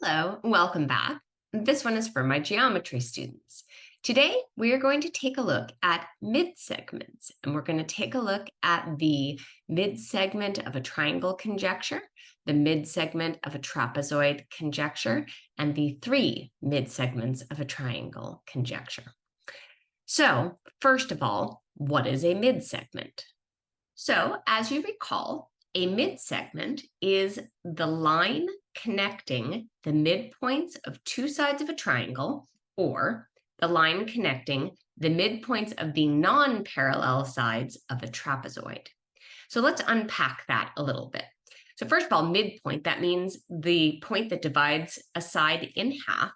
Hello, welcome back. This one is for my geometry students. Today, we are going to take a look at midsegments, and we're going to take a look at the midsegment of a triangle conjecture, the midsegment of a trapezoid conjecture, and the three midsegments of a triangle conjecture. So, first of all, what is a midsegment? So, as you recall, a midsegment is the line connecting the midpoints of two sides of a triangle, or the line connecting the midpoints of the non-parallel sides of a trapezoid. So let's unpack that a little bit. So first of all, midpoint, that means the point that divides a side in half.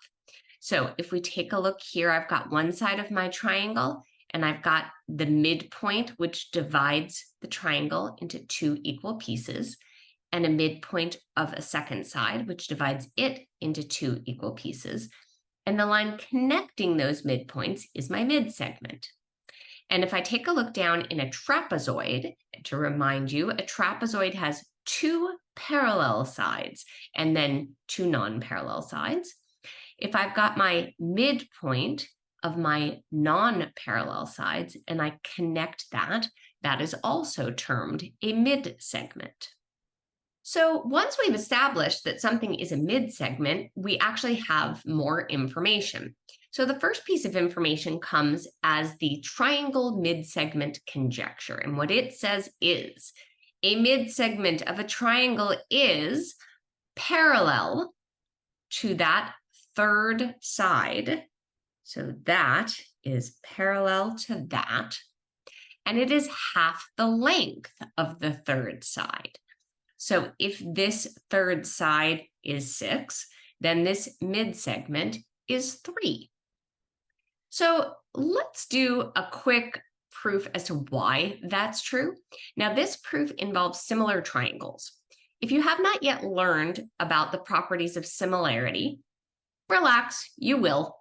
So if we take a look here, I've got one side of my triangle, and I've got the midpoint, which divides the triangle into two equal pieces, and a midpoint of a second side, which divides it into two equal pieces. And the line connecting those midpoints is my midsegment. And if I take a look down in a trapezoid, to remind you, a trapezoid has two parallel sides and then two non-parallel sides. If I've got my midpoint of my non-parallel sides and I connect that, that is also termed a midsegment. So once we've established that something is a midsegment, we actually have more information. So the first piece of information comes as the triangle midsegment conjecture. And what it says is a midsegment of a triangle is parallel to that third side. So that is parallel to that. And it is half the length of the third side. So if this third side is 6, then this midsegment is 3. So let's do a quick proof as to why that's true. Now, this proof involves similar triangles. If you have not yet learned about the properties of similarity, relax, you will,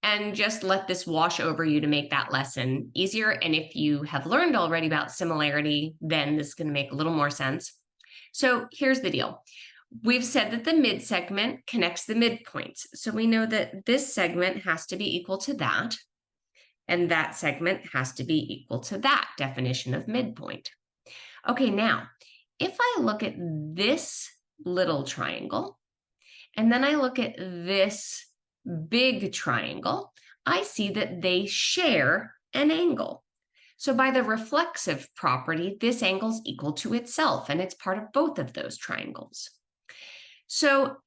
and just let this wash over you to make that lesson easier. And if you have learned already about similarity, then this is going to make a little more sense. So here's the deal. We've said that the midsegment connects the midpoints. So we know that this segment has to be equal to that, and that segment has to be equal to that definition of midpoint. Okay, now, if I look at this little triangle, and then I look at this big triangle, I see that they share an angle. So by the reflexive property, this angle is equal to itself, and it's part of both of those triangles. So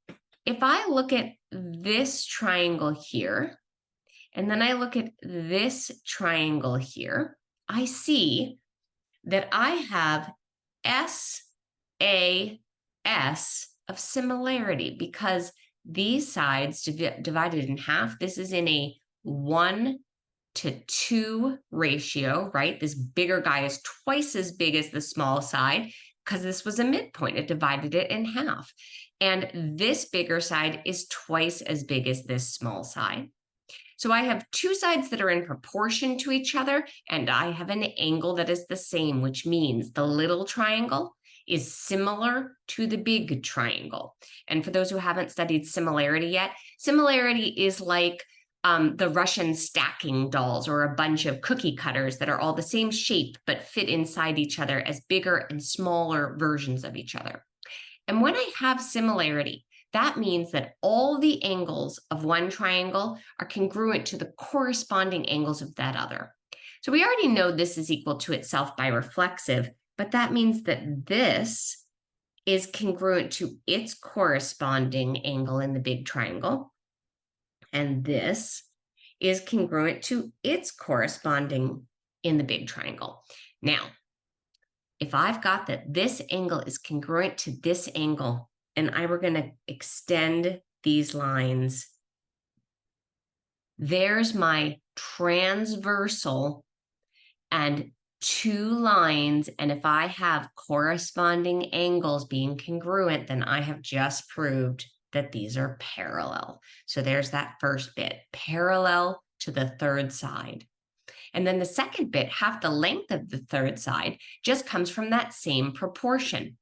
if I look at this triangle here, and then I look at this triangle here, I see that I have SAS of similarity because these sides divided in half, this is in a 1:2 ratio, right? This bigger guy is twice as big as the small side because this was a midpoint. It divided it in half. And this bigger side is twice as big as this small side. So I have two sides that are in proportion to each other, and I have an angle that is the same, which means the little triangle is similar to the big triangle. And for those who haven't studied similarity yet, similarity is like the Russian stacking dolls or a bunch of cookie cutters that are all the same shape but fit inside each other as bigger and smaller versions of each other. And when I have similarity, that means that all the angles of one triangle are congruent to the corresponding angles of that other. So we already know this is equal to itself by reflexive, but that means that this is congruent to its corresponding angle in the big triangle. And this is congruent to its corresponding in the big triangle. Now, if I've got that this angle is congruent to this angle, and I were going to extend these lines, there's my transversal and two lines. And if I have corresponding angles being congruent, then I have just proved that these are parallel. So there's that first bit, parallel to the third side. And then the second bit, half the length of the third side, just comes from that same proportion.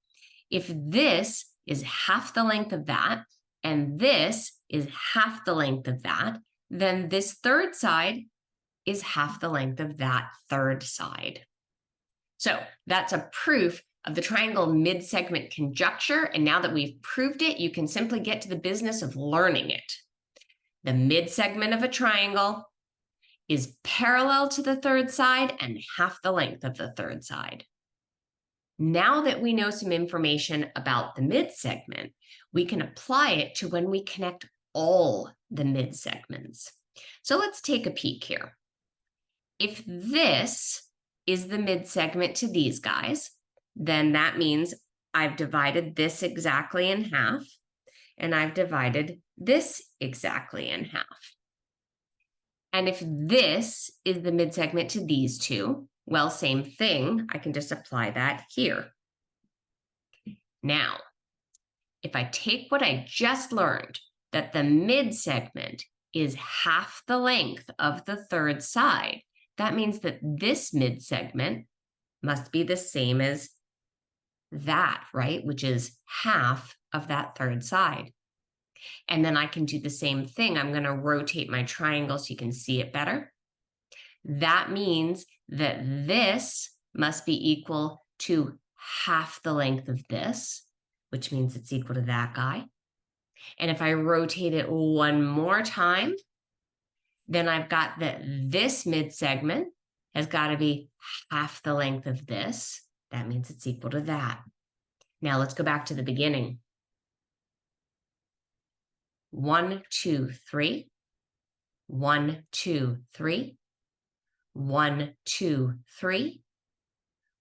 If this is half the length of that, and this is half the length of that, then this third side is half the length of that third side. So that's a proof of the triangle midsegment conjecture. And now that we've proved it, you can simply get to the business of learning it. The midsegment of a triangle is parallel to the third side and half the length of the third side. Now that we know some information about the midsegment, we can apply it to when we connect all the midsegments. So let's take a peek here. If this is the midsegment to these guys, then that means I've divided this exactly in half, and I've divided this exactly in half. And if this is the midsegment to these two, well, same thing, I can just apply that here. Now, if I take what I just learned, that the midsegment is half the length of the third side, that means that this midsegment must be the same as that, right? Which is half of that third side. And then I can do the same thing. I'm going to rotate my triangle so you can see it better. That means that this must be equal to half the length of this, which means it's equal to that guy. And if I rotate it one more time, then I've got that this midsegment has got to be half the length of this. That means it's equal to that. Now let's go back to the beginning. 1, 2, 3. 1, 2, 3. 1, 2, 3.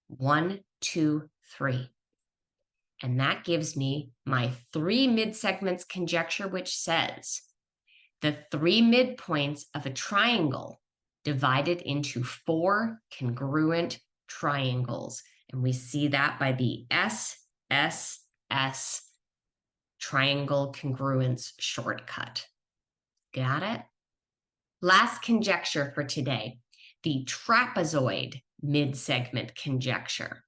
1, 2, 3. And that gives me my 3 midsegments conjecture, which says the 3 midpoints of a triangle divided into 4 congruent triangles. And we see that by the SSS triangle congruence shortcut. Got it? Last conjecture for today, the trapezoid midsegment conjecture.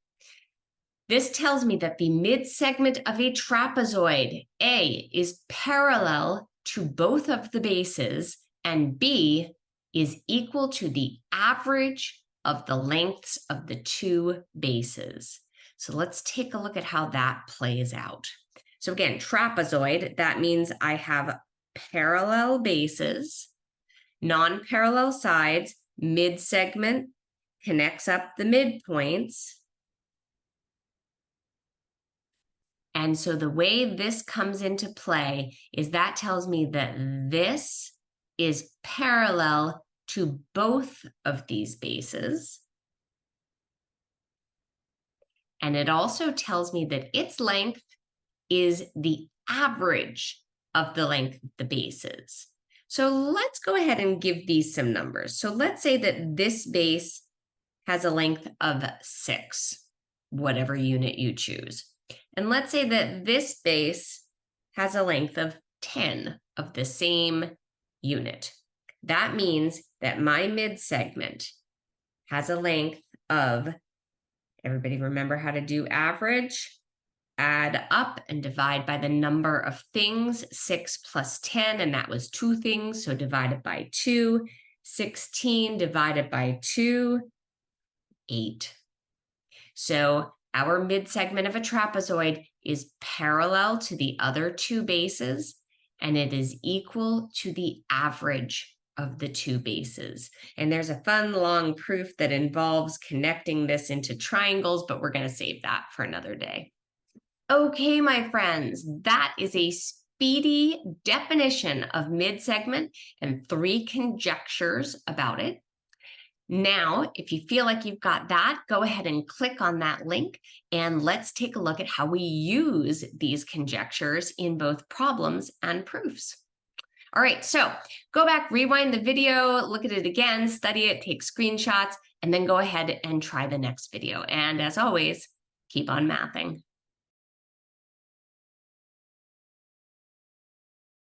This tells me that the midsegment of a trapezoid, A, is parallel to both of the bases, and B is equal to the average of the lengths of the 2 bases. So let's take a look at how that plays out. So again, trapezoid, that means I have parallel bases, non-parallel sides, midsegment connects up the midpoints. And so the way this comes into play is that tells me that this is parallel to both of these bases. And it also tells me that its length is the average of the length of the bases. So let's go ahead and give these some numbers. So let's say that this base has a length of 6, whatever unit you choose. And let's say that this base has a length of 10 of the same unit. That means that my midsegment has a length of, everybody remember how to do average? Add up and divide by the number of things, 6 plus 10, and that was 2 things, so divided by 2. 16 divided by 2, 8. So our midsegment of a trapezoid is parallel to the other 2 bases, and it is equal to the average of the 2 bases. And there's a fun long proof that involves connecting this into triangles, but we're going to save that for another day. Okay, my friends, that is a speedy definition of midsegment and 3 conjectures about it. Now, if you feel like you've got that, go ahead and click on that link and let's take a look at how we use these conjectures in both problems and proofs. All right, so go back, rewind the video, look at it again, study it, take screenshots, and then go ahead and try the next video. And as always, keep on mathing.